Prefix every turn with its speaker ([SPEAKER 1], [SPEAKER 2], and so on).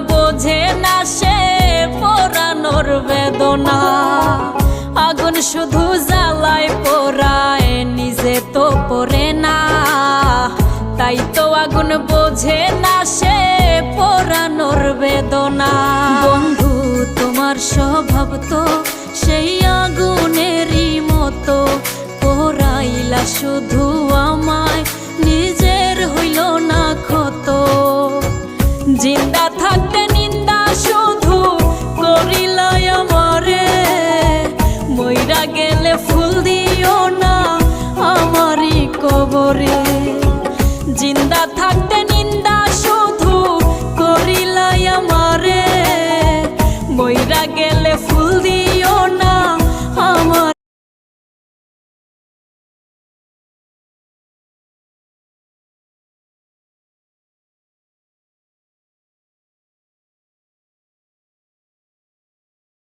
[SPEAKER 1] বোঝে না সে পোড়ানোর বেদনা। আগুন শুধু জ্বালায় পোড়ায়, নিজে তো পড়ে না। তাই তো আগুন বোঝে না সে পোড়ানোর বেদনা। বন্ধু তোমার স্বভাব তো সেই আগুনেরই মতো, পোড়াইলা শুধু আমায়, নিজের হইল না ক্ষত। জিন্দা থাকতে নিন্দা শুধু করিলাই আমারে, মইরা গেলে ফুল দিও না আমারই কবরে। জিন্দা থাকতে নিন্দা শুধু করিলাই আমারে, মইরা গেলে ফুল দিও